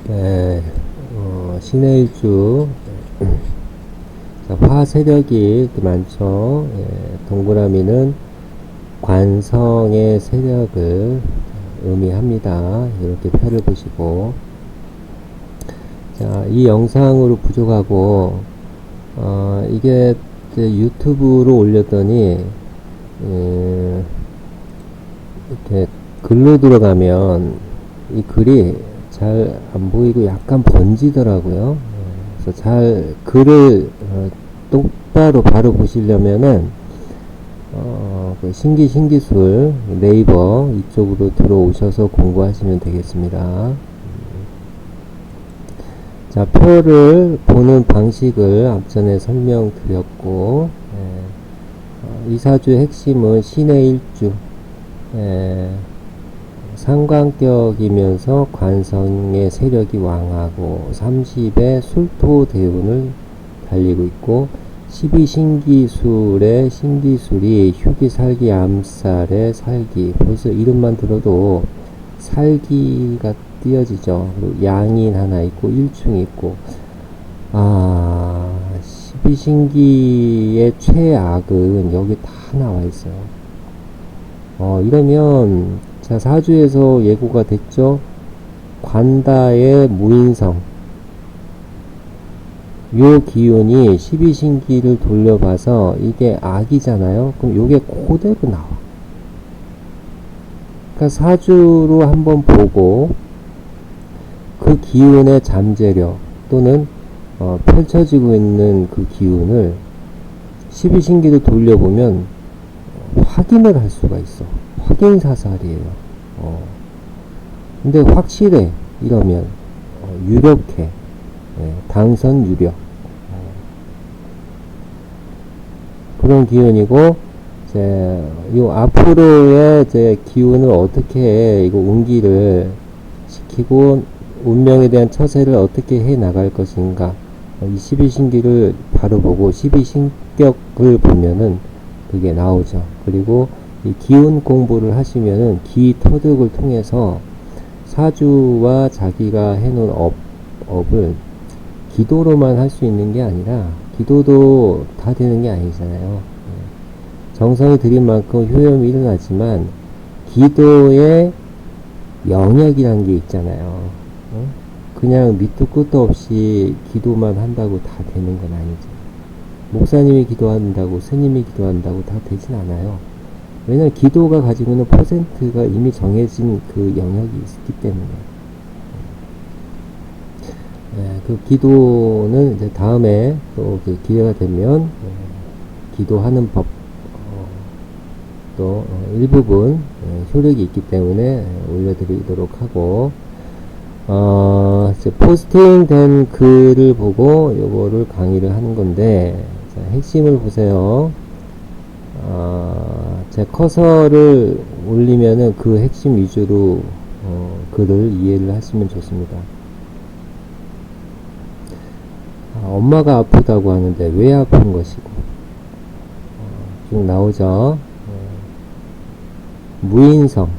네, 신의 일주, 자, 화 세력이 많죠. 예, 동그라미는 관성의 세력을 의미합니다. 이렇게 표를 보시고, 자, 이 영상으로 부족하고, 이게 유튜브로 올렸더니, 이렇게 글로 들어가면 이 글이 잘 안 보이고 약간 번지더라고요. 그래서 잘 글을 똑바로 바로 보시려면은 그 신기술 네이버 이쪽으로 들어오셔서 공부하시면 되겠습니다. 자, 표를 보는 방식을 앞전에 설명드렸고, 이 사주의 핵심은 신의 일주, 상관격이면서 관성의 세력이 왕하고 30의 술토 대운을 달리고 있고, 12신기술의 신기술이 휴기, 살기, 암살의 살기. 벌써 이름만 들어도 살기가 띄어지죠. 그리고 양인 하나 있고 일충이 있고, 12신기의 최악은 여기 다 나와 있어요. 이러면 자, 사주에서 예고가 됐죠. 관다의 무인성, 요 기운이 12신기를 돌려봐서 이게 악이잖아요. 그럼 요게 그대로 나와. 그러니까 사주로 한번 보고 그 기운의 잠재력 또는 펼쳐지고 있는 그 기운을 12신기로 돌려보면 확인을 할 수가 있어. 확인사살이에요. 근데 확실해. 이러면 유력해. 당선 유력. 그런 기운이고, 이제 요 앞으로의 이제 기운을 어떻게 이거 운기를 시키고 운명에 대한 처세를 어떻게 해 나갈 것인가. 이 12신기를 바로 보고 12신격을 보면은 그게 나오죠. 그리고 이 기운 공부를 하시면은 기터득을 통해서 사주와 자기가 해놓은 업을 기도로만 할 수 있는 게 아니라, 기도도 다 되는 게 아니잖아요. 정성이 들인 만큼 효염이 일어나지만 기도의 영역이라는 게 있잖아요. 그냥 밑도 끝도 없이 기도만 한다고 다 되는 건 아니죠. 목사님이 기도한다고, 스님이 기도한다고 다 되진 않아요. 왜냐면 기도가 가지고 있는 퍼센트가 이미 정해진 그 영역이 있기 때문에. 그 기도는 이제 다음에 또 기회가 되면 기도하는 법, 또 일부분 효력이 있기 때문에 올려드리도록 하고, 이제 포스팅 된 글을 보고 요거를 강의를 하는 건데, 자, 핵심을 보세요. 제 커서를 올리면은 그 핵심 위주로 글을 이해를 하시면 좋습니다. 엄마가 아프다고 하는데 왜 아픈 것이고, 쭉 나오죠. 무인성,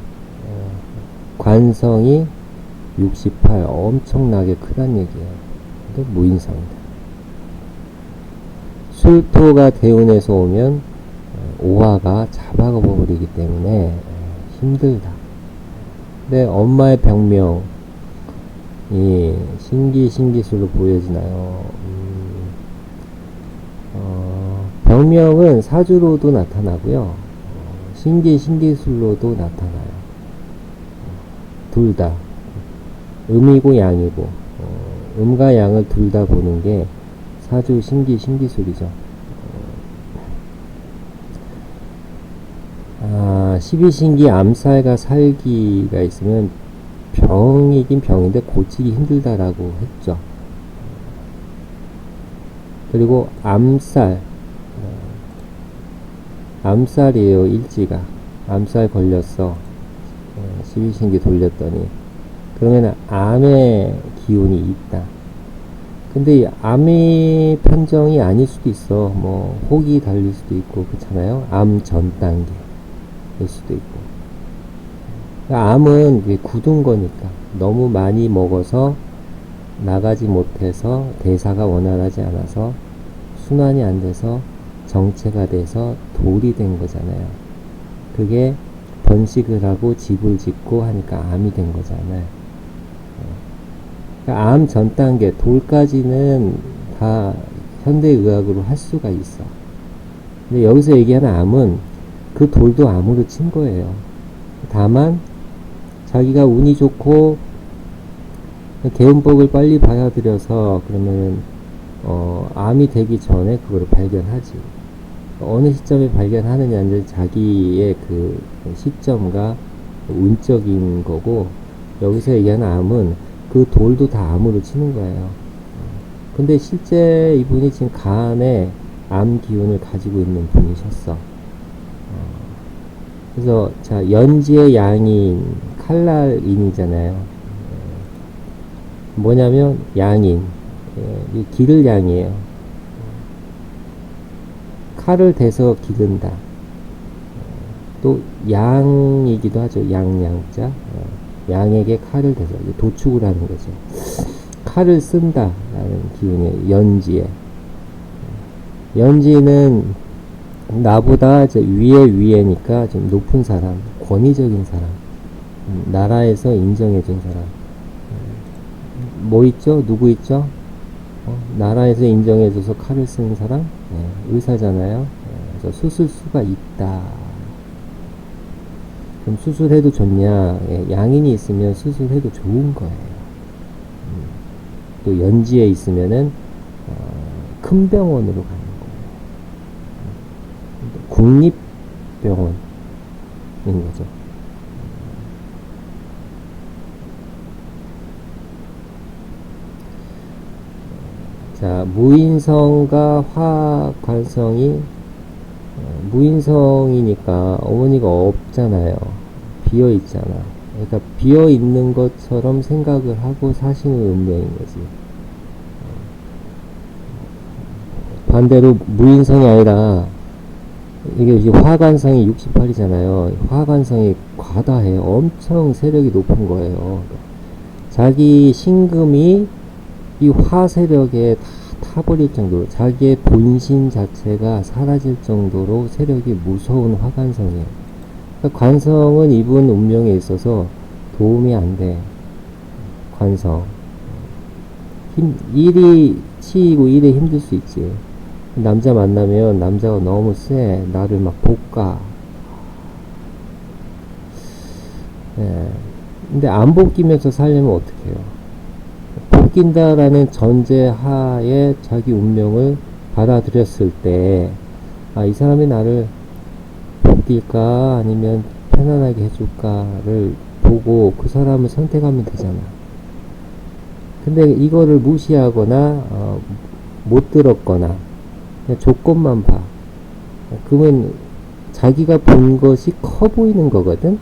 관성이 68, 엄청나게 크단 얘기예요. 근데 무인성이다. 술토가 대운에서 오면 오화가 잡아가 버리기 때문에 힘들다. 근데 엄마의 병명이 신기술로 보여지나요? 병명은 사주로도 나타나고요. 신기술로도 나타나요. 둘 다. 음이고 양이고, 음과 양을 둘 다 보는 게 사주 신기술이죠. 12신기 암살과 살기가 있으면 병이긴 병인데 고치기 힘들다라고 했죠. 그리고 암살이에요. 일지가 암살 걸렸어. 12신기 돌렸더니. 그러면 암의 기운이 있다. 근데 이 암의 판정이 아닐 수도 있어. 뭐 혹이 달릴 수도 있고 그렇잖아요. 암 전 단계 될 수도 있고. 암은 이게 굳은 거니까 너무 많이 먹어서 나가지 못해서 대사가 원활하지 않아서 순환이 안 돼서 정체가 돼서 돌이 된 거잖아요. 그게 번식을 하고 집을 짓고 하니까 암이 된 거잖아요. 그러니까 암 전 단계 돌까지는 다 현대의학으로 할 수가 있어. 근데 여기서 얘기하는 암은 그 돌도 암으로 친 거예요. 다만 자기가 운이 좋고 개운법을 빨리 받아들여서 그러면 암이 되기 전에 그걸 발견하지. 어느 시점에 발견하느냐는 자기의 그 시점과 운적인 거고, 여기서 얘기하는 암은 그 돌도 다 암으로 치는 거예요. 근데 실제 이분이 지금 간에 암 기운을 가지고 있는 분이셨어. 그래서 자, 연지의 양인 칼날인이잖아요. 뭐냐면 양인, 이 기를 양이에요. 칼을 대서 기른다. 또 양이기도 하죠. 양자. 양에게 칼을 대서 도축을 하는 거죠. 칼을 쓴다라는 기운이에요. 연지에. 연지는 나보다 이제 위에니까 좀 높은 사람, 권위적인 사람, 나라에서 인정해준 사람. 뭐 있죠? 누구 있죠? 나라에서 인정해줘서 칼을 쓰는 사람? 네, 의사잖아요. 그래서 수술수가 있다. 그럼 수술해도 좋냐? 양인이 있으면 수술해도 좋은 거예요. 또 연지에 있으면은 큰 병원으로 가는 거예요. 국립병원인 거죠. 자, 무인성과 화관성이 무인성이니까 어머니가 없잖아요. 비어 있잖아. 그러니까 비어 있는 것처럼 생각을 하고 사시는 운명인 거지. 반대로 무인성이 아니라 이게 화관성이 68이잖아요. 화관성이 과다해. 엄청 세력이 높은 거예요. 자기 신금이 이 화세력에 다 타버릴 정도로 자기의 본신 자체가 사라질 정도로 세력이 무서운 화관성이에요. 그러니까 관성은 이분 운명에 있어서 도움이 안 돼. 관성. 일이 치이고 일에 힘들 수 있지. 남자 만나면 남자가 너무 세. 나를 막 볶아. 예. 근데 안 볶이면서 살려면 어떻게 해요? 볶인다라는 전제 하에 자기 운명을 받아들였을 때, 아, 이 사람이 나를 볶일까? 아니면 편안하게 해줄까를 보고 그 사람을 선택하면 되잖아. 근데 이거를 무시하거나, 못 들었거나, 그냥 조건만 봐. 그러면 자기가 본 것이 커 보이는 거거든?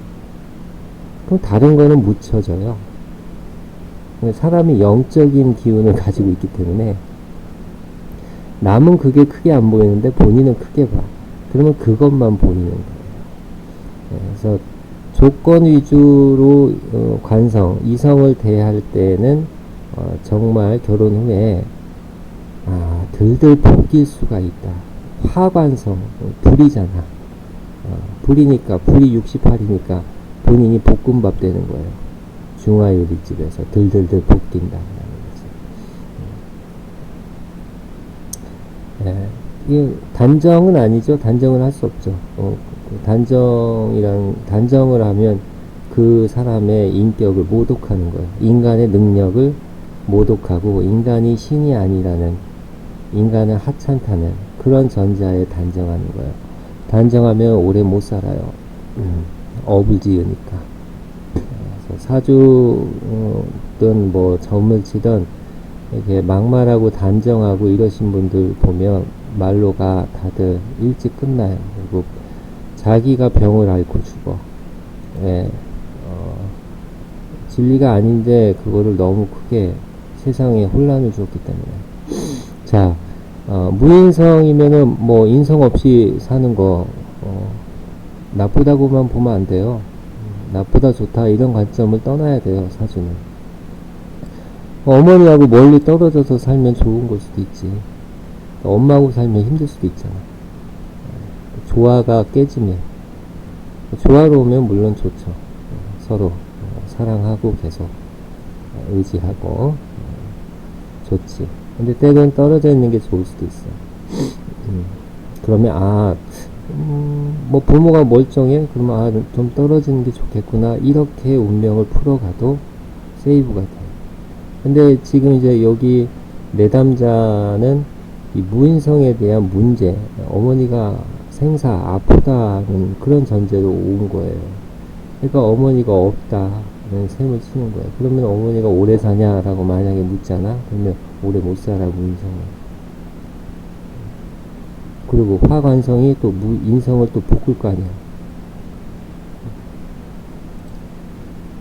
그럼 다른 거는 묻혀져요. 사람이 영적인 기운을 가지고 있기 때문에 남은 그게 크게 안 보이는데 본인은 크게 봐. 그러면 그것만 보이는 거예요. 그래서 조건 위주로 관성, 이성을 대할 때는 정말 결혼 후에 들들 볶일 수가 있다. 화관성, 불이잖아. 불이니까, 불이 68이니까 본인이 볶음밥 되는 거예요. 중화요리집에서 들들들 볶인다. 이 단정은 아니죠. 단정은 할 수 없죠. 단정을 하면 그 사람의 인격을 모독하는 거예요. 인간의 능력을 모독하고 인간이 신이 아니라는, 인간을 하찮다는 그런 전자에 단정하는 거예요. 단정하면 오래 못 살아요. 업을 지으니까. 사주든 뭐 점을 치든 이렇게 막말하고 단정하고 이러신 분들 보면 말로가 다들 일찍 끝나요. 그리고 자기가 병을 앓고 죽어. 예, 진리가 아닌데 그거를 너무 크게 세상에 혼란을 줬기 때문에. 자, 무인성이면은 뭐 인성 없이 사는 거 나쁘다고만 보면 안 돼요. 나쁘다 좋다 이런 관점을 떠나야 돼요. 사주는 어머니하고 멀리 떨어져서 살면 좋은 걸 수도 있지, 엄마하고 살면 힘들 수도 있잖아. 조화가 깨지면, 조화로우면 물론 좋죠. 서로 사랑하고 계속 의지하고 좋지. 근데 때론 떨어져 있는 게 좋을 수도 있어. 그러면 뭐 부모가 멀쩡해? 그러면 좀 떨어지는 게 좋겠구나, 이렇게 운명을 풀어가도 세이브가 돼. 근데 지금 이제 여기 내담자는 이 무인성에 대한 문제, 어머니가 생사 아프다는 그런 전제로 온 거예요. 그러니까 어머니가 없다는 셈을 치는 거예요. 그러면 어머니가 오래 사냐라고 만약에 묻잖아. 그러면 오래 못 살아, 무인성은. 그리고 화관성이 또 인성을 또 볶을 거 아니야.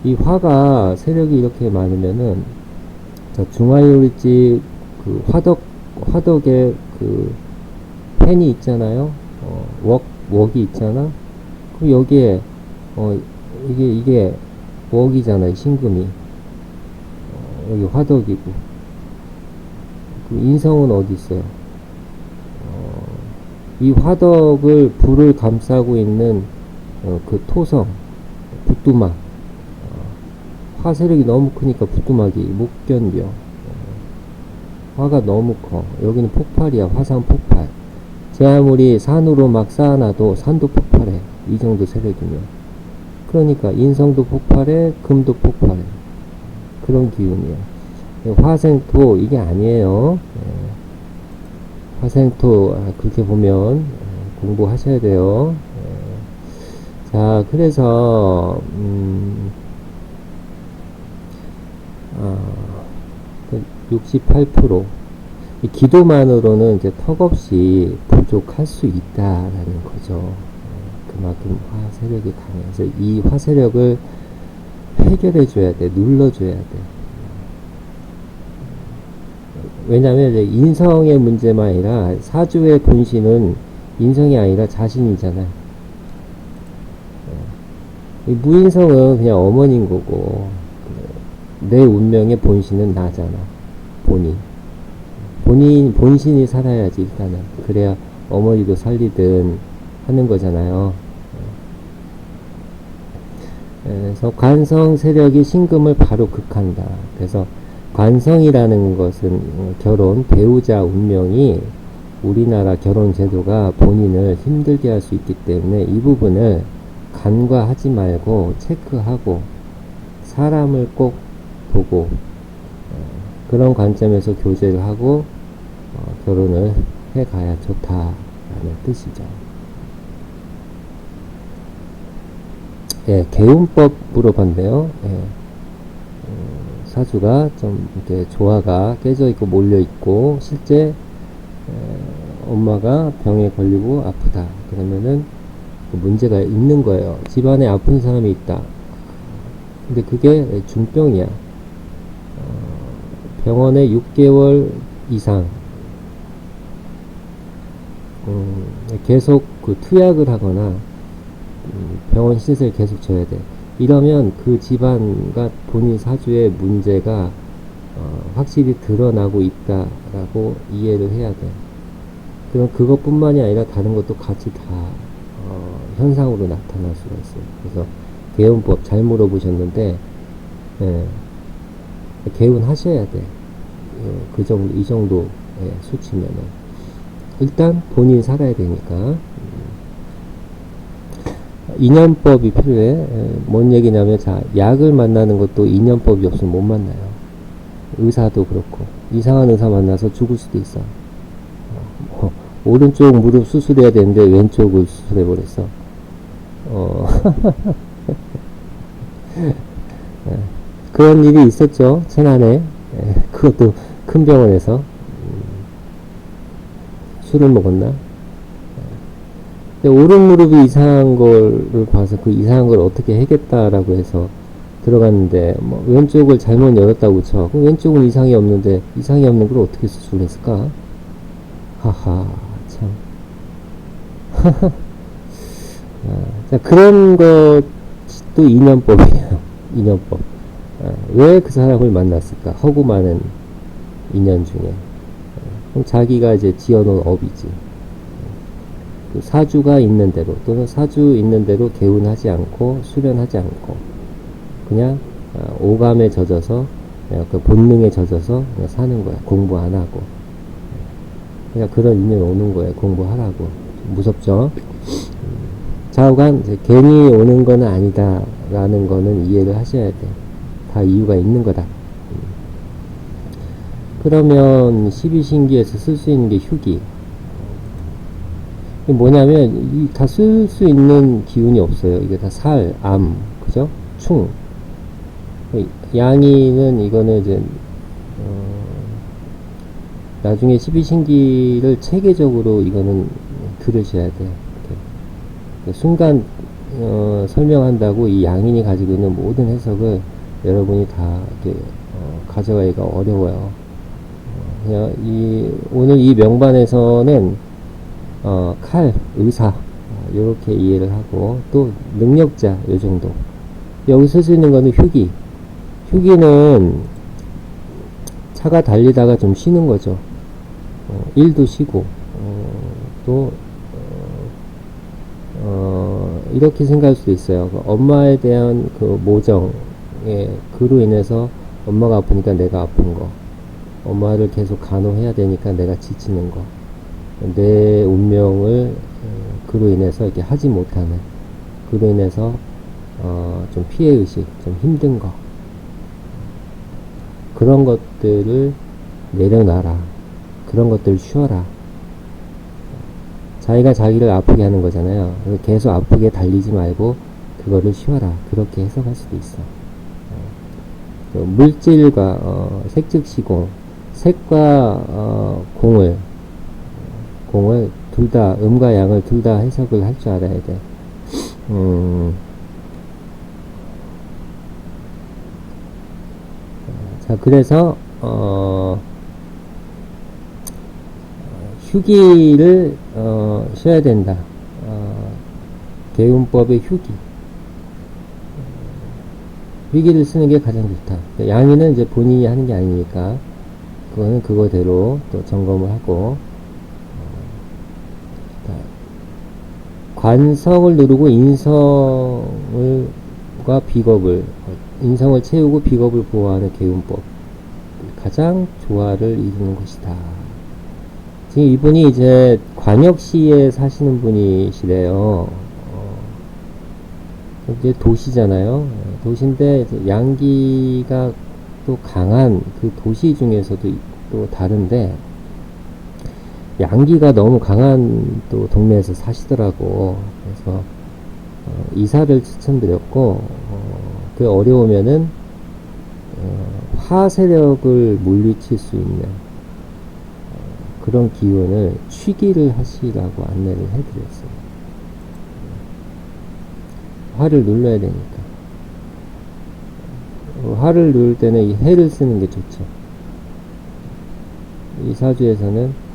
이 화가 세력이 이렇게 많으면은, 자, 중화요리집 그 화덕에 그 펜이 있잖아요. 웍이 있잖아. 그럼 여기에 이게 웍이잖아요. 신금이. 여기 화덕이고. 그 인성은 어디 있어요? 이 화덕을 불을 감싸고 있는 그 토성, 부뚜막. 화세력이 너무 크니까 부뚜막이 못 견뎌. 화가 너무 커. 여기는 폭발이야. 화산 폭발. 제 아무리 산으로 막 쌓아놔도 산도 폭발해. 이 정도 세력이면. 그러니까 인성도 폭발해, 금도 폭발해. 그런 기운이야. 화생토 이게 아니에요. 화생토 그렇게 보면 공부하셔야 돼요. 자, 그래서 68% 이 기도만으로는 이제 턱없이 부족할 수 있다라는 거죠. 그만큼 화세력이 강해서 이 화세력을 해결해 줘야 돼, 눌러 줘야 돼. 왜냐면 이제 인성의 문제만 아니라 사주의 본신은 인성이 아니라 자신이잖아요. 이 무인성은 그냥 어머니인 거고, 내 운명의 본신은 나잖아. 본신이 살아야지, 일단은. 그래야 어머니도 살리든 하는 거잖아요. 그래서 관성 세력이 신금을 바로 극한다. 그래서 관성이라는 것은 결혼, 배우자 운명이 우리나라 결혼 제도가 본인을 힘들게 할 수 있기 때문에 이 부분을 간과하지 말고 체크하고 사람을 꼭 보고 그런 관점에서 교제를 하고 결혼을 해가야 좋다라는 뜻이죠. 예, 개운법 물어봤는데요. 예, 사주가 좀 이렇게 조화가 깨져 있고 몰려 있고 실제 엄마가 병에 걸리고 아프다. 그러면은 문제가 있는 거예요. 집안에 아픈 사람이 있다. 근데 그게 중병이야. 병원에 6개월 이상 계속 그 투약을 하거나 병원 시설 계속 줘야 돼. 이러면 그 집안과 본인 사주의 문제가 확실히 드러나고 있다라고 이해를 해야 돼. 그럼 그것뿐만이 아니라 다른 것도 같이 다 현상으로 나타날 수가 있어요. 그래서 개운법 잘 물어보셨는데, 예, 개운하셔야 돼. 그 정도, 이 정도 수치면은 일단 본인 살아야 되니까. 인연법이 필요해. 뭔 얘기냐면, 자, 약을 만나는 것도 인연법이 없으면 못 만나요. 의사도 그렇고 이상한 의사 만나서 죽을 수도 있어. 오른쪽 무릎 수술해야 되는데 왼쪽을 수술해 버렸어. 그런 일이 있었죠, 지난해. 그것도 큰 병원에서. 술을 먹었나? 근데 오른 무릎이 이상한 거를 봐서 그 이상한 걸 어떻게 해겠다라고 해서 들어갔는데, 뭐 왼쪽을 잘못 열었다고 쳐. 그럼 왼쪽은 이상이 없는데 이상이 없는 걸 어떻게 수술했을까? 하하, 참. 자, 그런 것도 이것도 인연법이에요. 인연법. 왜 그 사람을 만났을까? 허구 많은 인연 중에. 그럼 자기가 이제 지어놓은 업이지. 그 사주가 있는 대로, 또는 사주 있는 대로 개운하지 않고, 수련하지 않고, 그냥 오감에 젖어서, 그냥 그 본능에 젖어서 그냥 사는 거야. 공부 안 하고. 그냥 그런 인연 오는 거예요. 공부하라고. 무섭죠? 좌우간 이제 괜히 오는 거는 아니다라는 거는 이해를 하셔야 돼. 다 이유가 있는 거다. 그러면 12신기에서 쓸 수 있는 게 휴기. 이게 뭐냐면 다 쓸 수 있는 기운이 없어요. 이게 다 살, 암, 그죠? 충. 양이는 이거는 이제 나중에 12신기를 체계적으로 이거는 들으셔야 돼요. 순간 설명한다고 이 양인이 가지고 있는 모든 해석을 여러분이 다 이렇게 가져가기가 어려워요. 그냥 오늘 이 명반에서는 칼, 의사 이렇게 이해를 하고 또 능력자 요 정도. 여기서 쓸 수 있는 거는 휴기. 휴기는 차가 달리다가 좀 쉬는 거죠. 일도 쉬고 또 이렇게 생각할 수도 있어요. 엄마에 대한 그 모정에 그로 인해서 엄마가 아프니까 내가 아픈 거, 엄마를 계속 간호해야 되니까 내가 지치는 거, 내 운명을 그로 인해서 이렇게 하지 못하는, 그로 인해서 좀 피해의식, 좀 힘든 거, 그런 것들을 내려놔라. 그런 것들을 쉬어라. 자기가 자기를 아프게 하는 거잖아요. 계속 아프게 달리지 말고 그거를 쉬어라. 그렇게 해석할 수도 있어. 물질과 색즉시공, 색과 공을 둘 다, 음과 양을 둘 다 해석을 할 줄 알아야 돼. 자, 그래서 휴기를 쉬어야 된다. 개운법의 휴기를 쓰는 게 가장 좋다. 양이는 이제 본인이 하는 게 아니니까 그거는 그거대로 또 점검을 하고 관성을 누르고 인성과 비겁을, 인성을 채우고 비겁을 보호하는 개운법, 가장 조화를 이루는 것이다. 지금 이분이 이제 광역시에 사시는 분이시래요. 이제 도시잖아요. 도시인데 이제 양기가 또 강한 그 도시 중에서도 또 다른데, 양기가 너무 강한 또 동네에서 사시더라고. 그래서 이사를 추천드렸고, 그 어려우면은 화세력을 물리칠 수 있는 그런 기운을 취기를 하시라고 안내를 해드렸어요. 화를 눌러야 되니까. 화를 누를 때는 이 해를 쓰는 게 좋죠. 이 사주에서는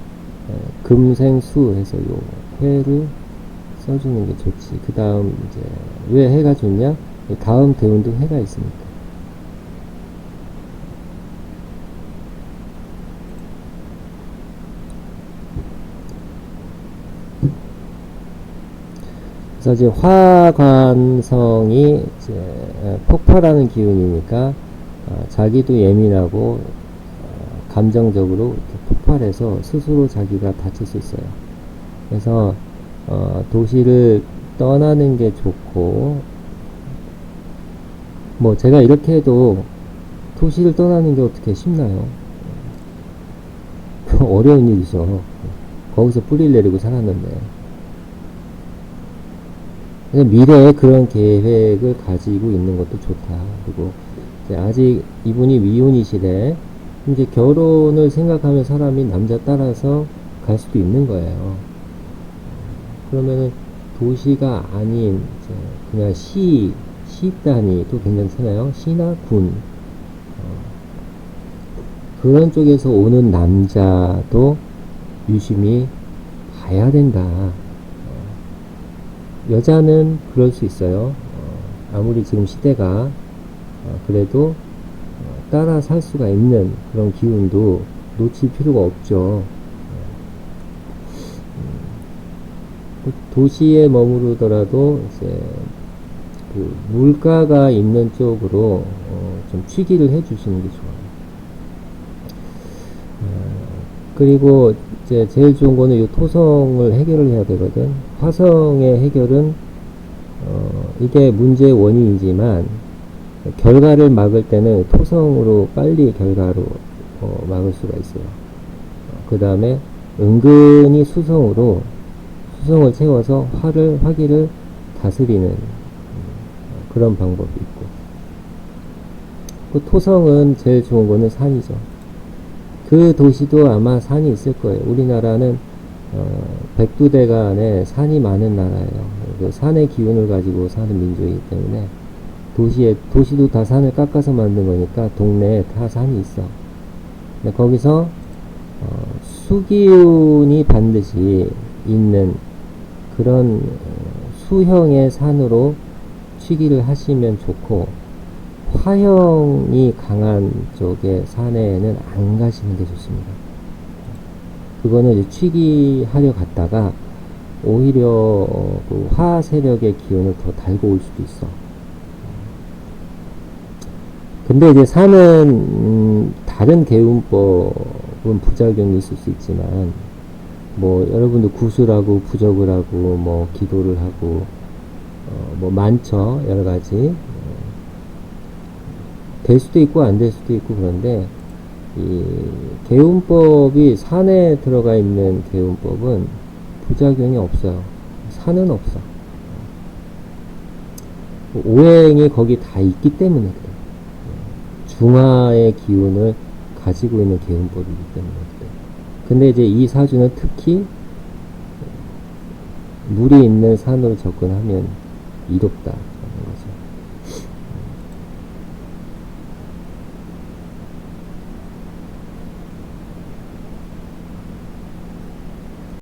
금생수 해서 요 해를 써주는 게 좋지. 그 다음 이제 왜 해가 좋냐? 다음 대운도 해가 있으니까. 그래서 이제 화관성이 이제 폭발하는 기운이니까 자기도 예민하고 감정적으로 이렇게 폭발해서 스스로 자기가 다칠 수 있어요. 그래서 도시를 떠나는 게 좋고, 뭐 제가 이렇게 해도 도시를 떠나는 게 어떻게 쉽나요? 어려운 일이죠. 거기서 뿌리를 내리고 살았는데. 미래에 그런 계획을 가지고 있는 것도 좋다. 그리고 이제 아직 이분이 미혼이시래. 이제 결혼을 생각하면 사람이 남자 따라서 갈 수도 있는 거예요. 그러면은 도시가 아닌 이제 그냥 시 단위도 괜찮잖아요. 시나 군 그런 쪽에서 오는 남자도 유심히 봐야 된다. 여자는 그럴 수 있어요. 아무리 지금 시대가 그래도 따라 살 수가 있는 그런 기운도 놓칠 필요가 없죠. 도시에 머무르더라도 이제 그 물가가 있는 쪽으로 좀 취기를 해주시는 게 좋아요. 그리고 이제 제일 좋은 거는 이 토성을 해결을 해야 되거든. 화성의 해결은 이게 문제의 원인이지만 결과를 막을 때는 토성으로 빨리 결과로 막을 수가 있어요. 그 다음에 은근히 수성을 채워서 화기를 다스리는 그런 방법이 있고, 그 토성은 제일 좋은 거는 산이죠. 그 도시도 아마 산이 있을 거예요. 우리나라는 백두대간에 산이 많은 나라예요. 그 산의 기운을 가지고 사는 민족이기 때문에 도시도 다 산을 깎아서 만든 거니까 동네에 다 산이 있어. 근데 거기서 수기운이 반드시 있는 그런 수형의 산으로 취기를 하시면 좋고, 화형이 강한 쪽의 산에는 안 가시는 게 좋습니다. 그거는 이제 취기하려 갔다가 오히려 그 화 세력의 기운을 더 달고 올 수도 있어. 근데 이제 산은 다른 개운법은 부작용이 있을 수 있지만, 뭐 여러분도 구슬하고 부적을 하고 뭐 기도를 하고 뭐 많죠, 여러 가지. 될 수도 있고 안 될 수도 있고. 그런데 이 개운법이 산에 들어가 있는 개운법은 부작용이 없어요. 산은 없어. 오행이 거기 다 있기 때문에 그래. 중화의 기운을 가지고 있는 개운법이기 때문에 그래. 근데 이제 이 사주는 특히 물이 있는 산으로 접근하면 이롭다.